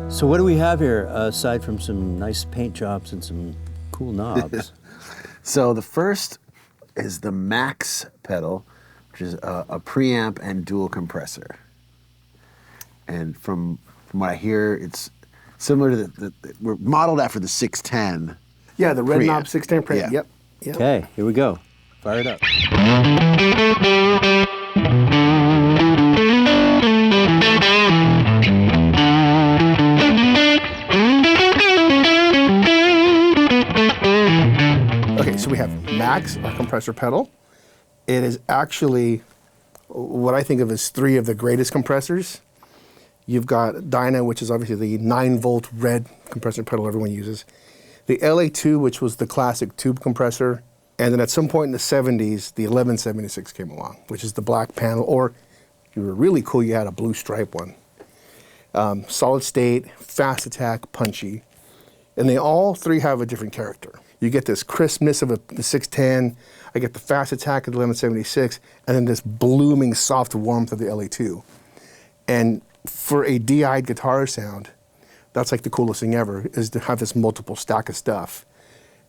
So what do we have here, aside from some nice paint jobs and some cool knobs? So the first is the Max pedal, which is a preamp and dual compressor. And from what I hear, it's similar to we're modeled after the 610. Yeah, the red preamp. knob 610 preamp. Yeah. Yep. Okay, here we go. Fire it up. Okay, so we have Max, our compressor pedal. It is actually what I think of as three of the greatest compressors. You've got Dyna, which is obviously the 9-volt red compressor pedal everyone uses. The LA2, which was the classic tube compressor. And then at some point in the 70s, the 1176 came along, which is the black panel, or if you were really cool, you had a blue stripe one. Solid state, fast attack, punchy. And they all three have a different character. You get this crispness of the 610, I get the fast attack of the 1176, and then this blooming soft warmth of the LA2. And for a DI'd guitar sound, that's like the coolest thing ever, is to have this multiple stack of stuff.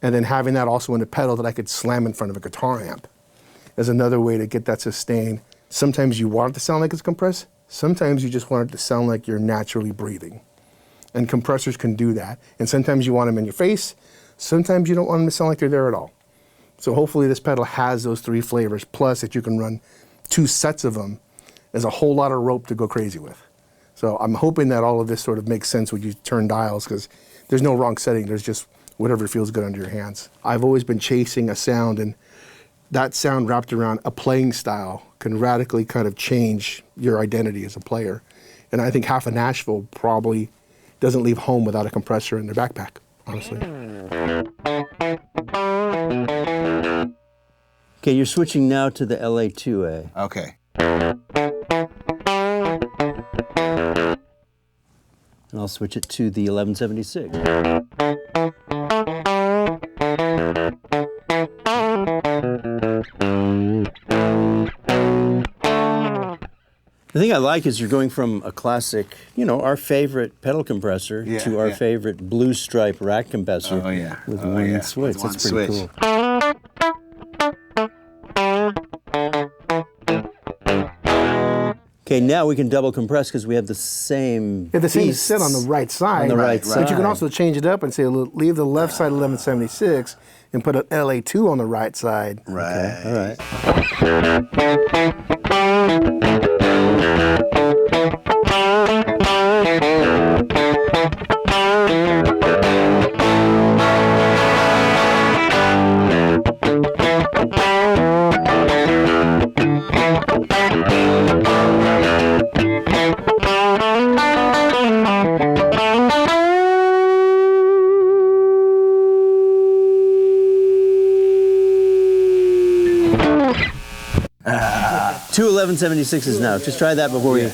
And then having that also in a pedal that I could slam in front of a guitar amp is another way to get that sustain. Sometimes you want it to sound like it's compressed, sometimes you just want it to sound like you're naturally breathing. And compressors can do that. And sometimes you want them in your face, sometimes you don't want them to sound like they're there at all. So hopefully this pedal has those three flavors, plus that you can run 2 sets of them. There's a whole lot of rope to go crazy with. So I'm hoping that all of this sort of makes sense when you turn dials, because there's no wrong setting, there's just whatever feels good under your hands. I've always been chasing a sound, and that sound wrapped around a playing style can radically kind of change your identity as a player. And I think half of Nashville probably doesn't leave home without a compressor in their backpack, honestly. Okay, you're switching now to the LA2A. Okay. And I'll switch it to the 1176. The thing I like is you're going from a classic, our favorite pedal compressor to our favorite blue stripe rack compressor with one switch. With one That's pretty switch. cool. Okay, now we can double compress because we have the same Yeah, the same beasts set on the right side. on the right But you side. can also change it up and say, leave the left side 1176 and put an LA2 on the right side. Right. All right. Two 1176s now. Just try that before you.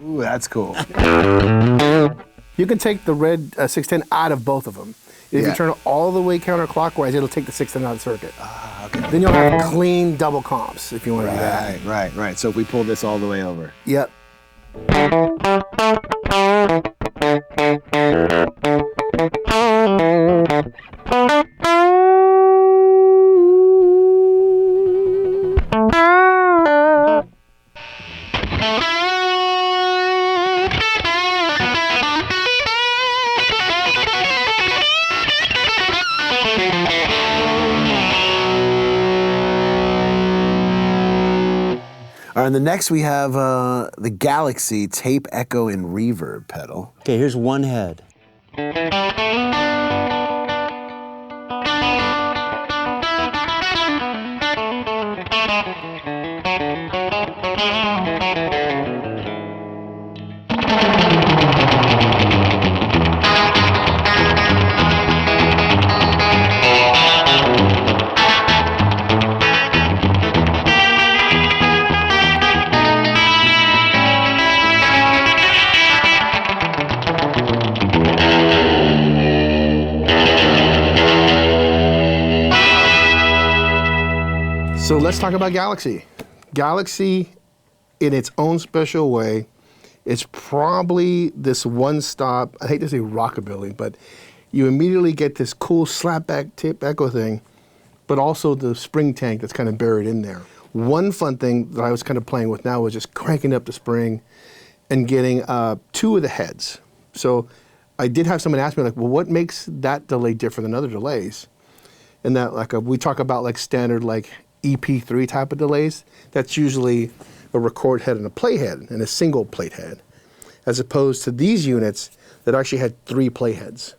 Ooh, that's cool. You can take the red 610 out of both of them. If you turn it all the way counterclockwise, it'll take the 610 out of the circuit. Okay. Then you'll have clean double comps if you want to do that. Right. So if we pull this all the way over. Yep. All right, And the next we have the Galaxy Tape Echo and Reverb pedal. Okay, here's one head. So let's talk about Galaxy. Galaxy, in its own special way, is probably this one-stop, I hate to say rockabilly, but you immediately get this cool slapback tape echo thing, but also the spring tank that's kind of buried in there. One fun thing that I was kind of playing with now was just cranking up the spring and getting 2 of the heads. So I did have someone ask me, like, well, what makes that delay different than other delays? And that, like, we talk about like standard like EP3 type of delays. That's usually a record head and a play head and a single plate head, as opposed to these units that actually had 3 play heads.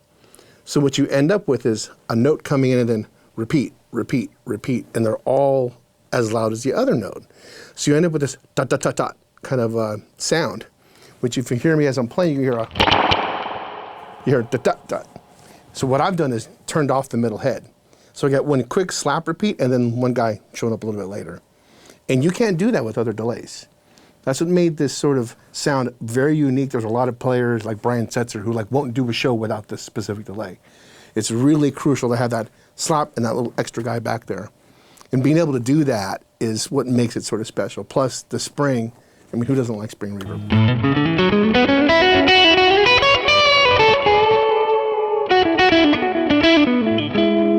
So what you end up with is a note coming in and then repeat, repeat, repeat, and they're all as loud as the other note. So you end up with this dot, dot, dot, dot kind of sound, which if you hear me as I'm playing, you hear dot, dot, dot. So what I've done is turned off the middle head. So I got one quick slap repeat and then one guy showing up a little bit later. And you can't do that with other delays. That's what made this sort of sound very unique. There's a lot of players like Brian Setzer who like won't do a show without this specific delay. It's really crucial to have that slap and that little extra guy back there. And being able to do that is what makes it sort of special. Plus the spring, I mean, who doesn't like spring reverb?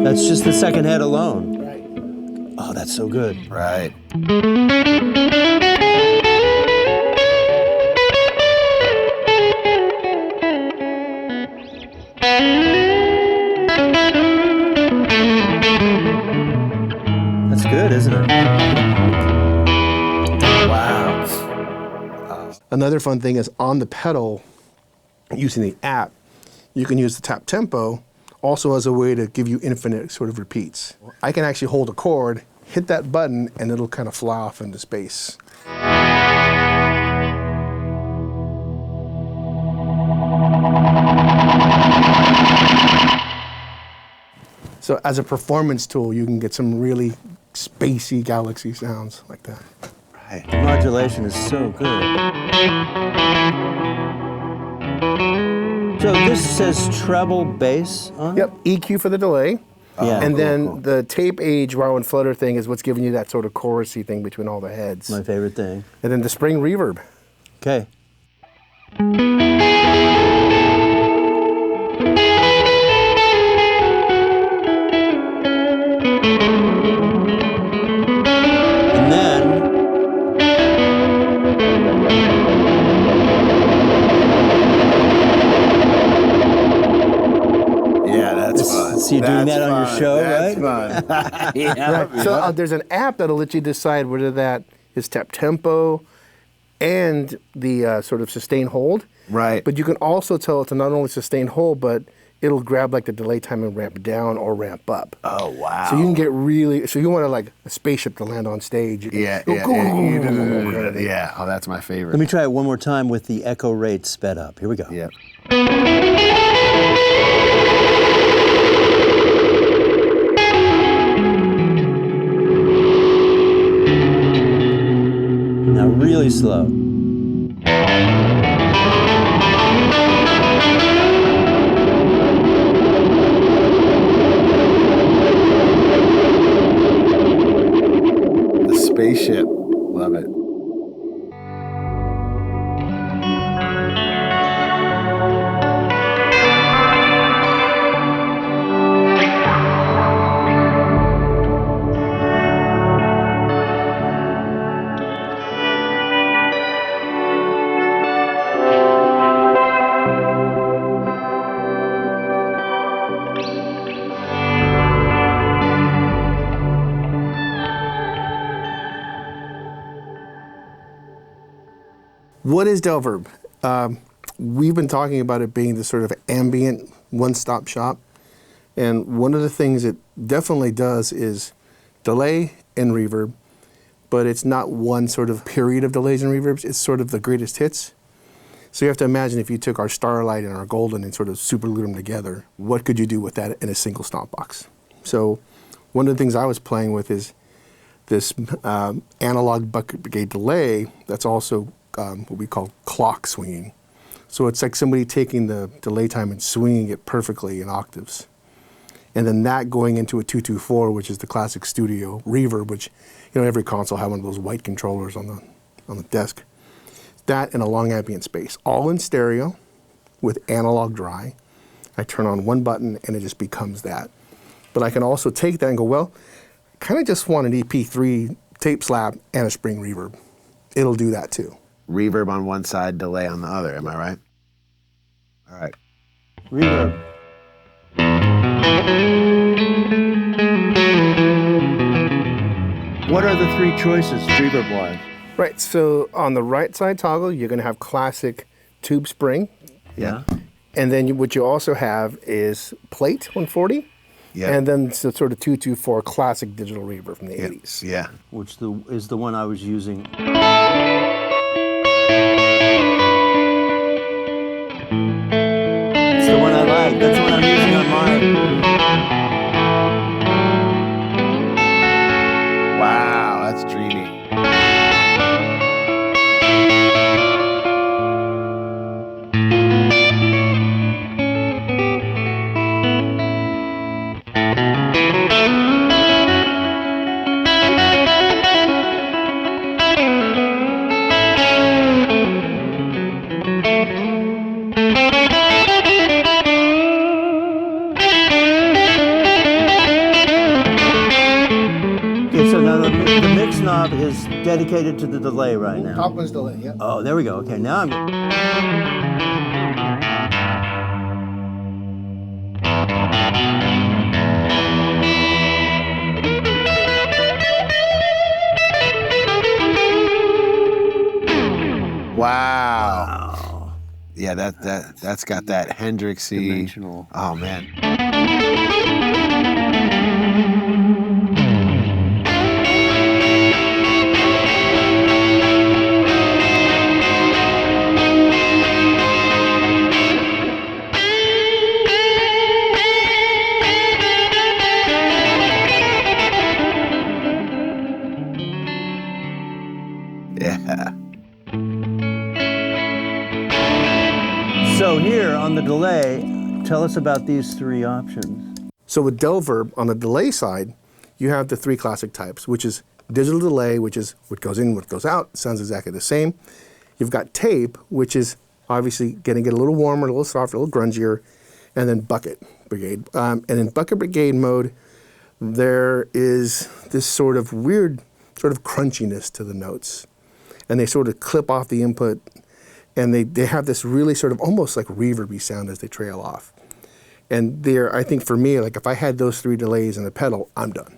That's just the second head alone. Right. Oh, that's so good. Right. That's good, isn't it? Wow. Another fun thing is on the pedal, using the app, you can use the tap tempo also as a way to give you infinite sort of repeats. I can actually hold a chord, hit that button, and it'll kind of fly off into space. So as a performance tool, you can get some really spacey Galaxy sounds like that. Right. The modulation is so good. So this says treble bass on it? Yep, EQ for the delay. Yeah. And then cool. the tape age wow and flutter thing is what's giving you that sort of chorusy thing between all the heads. My favorite thing. And then the spring reverb. Okay. And then Yeah, that's fun. so you're doing that on your show, That's right? fun. Yeah. Right. So there's an app that'll let you decide whether that is tap tempo and the sort of sustain hold. Right. But you can also tell it to not only sustain hold, but it'll grab like the delay time and ramp down or ramp up. Oh, wow. So you can get really, so you want to like a spaceship to land on stage. You can Yeah, go, yeah. Yeah. Oh, that's my favorite. Let me try it one more time with the echo rate sped up. Here we go. Yeah. Now really slow. The spaceship. Love it. What is Delverb? We've been talking about it being the sort of ambient one-stop shop. And one of the things it definitely does is delay and reverb, but it's not one sort of period of delays and reverbs. It's sort of the greatest hits. So you have to imagine if you took our Starlight and our Golden and sort of super glued them together, what could you do with that in a single stomp box? So one of the things I was playing with is this analog bucket brigade delay that's also what we call clock swinging. So it's like somebody taking the delay time and swinging it perfectly in octaves. And then that going into a 224, which is the classic studio reverb, which, you know, every console have one of those white controllers on the desk. That and a long ambient space, all in stereo with analog dry. I turn on one button and it just becomes that. But I can also take that and go, well, I kind of just want an EP3 tape slab and a spring reverb. It'll do that too. Reverb on one side, delay on the other, am I right? All right. Reverb. What are the three choices, reverb-wise? Right, so on the right side toggle, you're going to have classic tube spring. Yeah. And then what you also have is plate 140. Yeah. And then the sort of 224 classic digital reverb from the 80s. Yeah. Which is the one I was using. It's the one I like. That's the one I'm using on mine. Wow, that's dreamy. The mix knob is dedicated to the delay right now. Top one's delay, yeah. Oh, there we go. Okay, now I'm... Wow. Yeah, that's got that Hendrixy. Dimensional. Oh man. Yeah. So here on the delay, tell us about these three options. So with Delverb, on the delay side, you have the three classic types, which is digital delay, which is what goes in, what goes out, sounds exactly the same. You've got tape, which is obviously getting it a little warmer, a little softer, a little grungier, and then bucket brigade. And in bucket brigade mode, there is this sort of weird sort of crunchiness to the notes. And they sort of clip off the input, and they have this really sort of almost like reverby sound as they trail off. And there, I think for me, like if I had those three delays in a pedal, I'm done.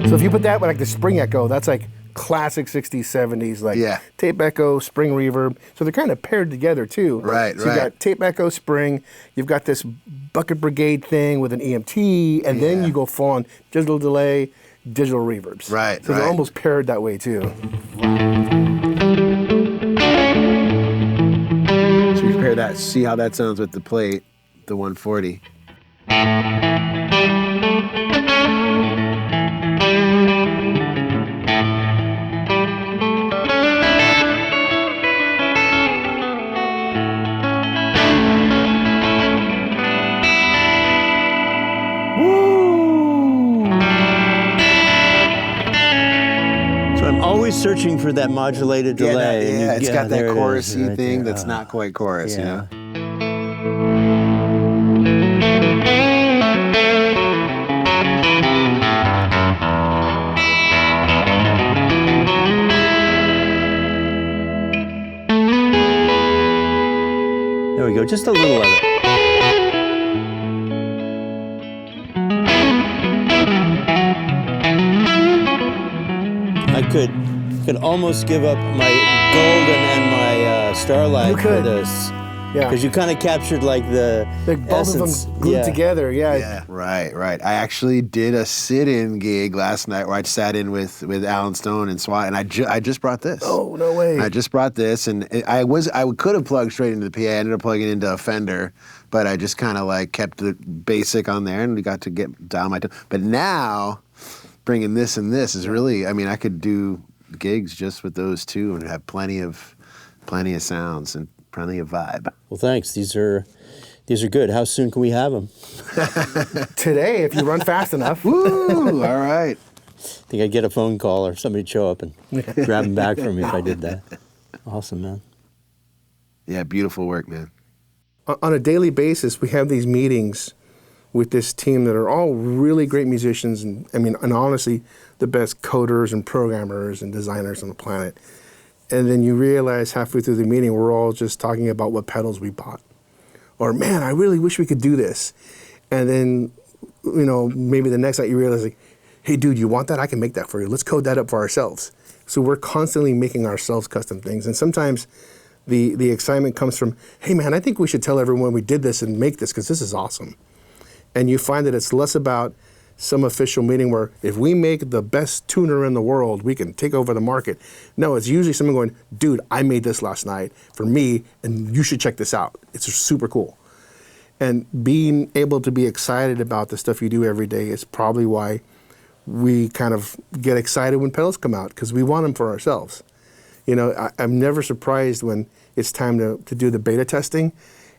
So if you put that with like the spring echo, that's like classic 60s, 70s, like tape echo, spring reverb. So they're kind of paired together too. Right, so you've got tape echo, spring, you've got this bucket brigade thing with an EMT, and then you go full on digital delay, digital reverbs. Right, so they're almost paired that way too. So you compare that, see how that sounds with the plate, the 140. Always searching for that modulated delay. It's got that chorusy thing that's not quite chorus, you know? There we go, just a little of it. could almost give up my golden and my starlight You for could. this. Yeah. Because you kind of captured like the Like both essence. of them glued together. Yeah. Right. I actually did a sit-in gig last night where I sat in with Alan Stone and Swat, and I just brought this. Oh, no way. I just brought this, and I could have plugged straight into the PA. I ended up plugging into a Fender, but I just kind of like kept the basic on there, and we got to get down my tone. But now, bringing this and this is really, I mean, I could do gigs just with those two and have plenty of sounds and plenty of vibe. Well, thanks. These are good. How soon can we have them? Today, if you run fast enough. Woo! All right. I think I'd get a phone call or somebody'd show up and grab them back from me if I did that. Awesome, man. Yeah, beautiful work, man. On a daily basis, we have these meetings with this team that are all really great musicians, and honestly, the best coders and programmers and designers on the planet. And then you realize halfway through the meeting, we're all just talking about what pedals we bought. Or, man, I really wish we could do this. And then, maybe the next night you realize, like, hey, dude, you want that? I can make that for you. Let's code that up for ourselves. So we're constantly making ourselves custom things. And sometimes the excitement comes from, hey, man, I think we should tell everyone we did this and make this because this is awesome. And you find that it's less about some official meeting where if we make the best tuner in the world, we can take over the market. No, it's usually someone going, dude, I made this last night for me, and you should check this out. It's super cool. And being able to be excited about the stuff you do every day is probably why we kind of get excited when pedals come out, because we want them for ourselves. I'm never surprised when it's time to do the beta testing,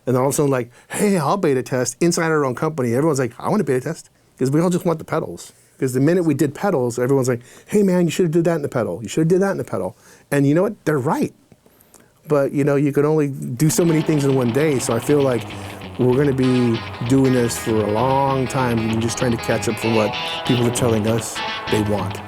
and then all of a sudden like, hey, I'll beta test inside our own company. Everyone's like, I want to beta test. Because we all just want the pedals. Because the minute we did pedals, everyone's like, hey man, you should have did that in the pedal. You should have did that in the pedal. And you know what? They're right. But you can only do so many things in one day. So I feel like we're going to be doing this for a long time and just trying to catch up for what people are telling us they want.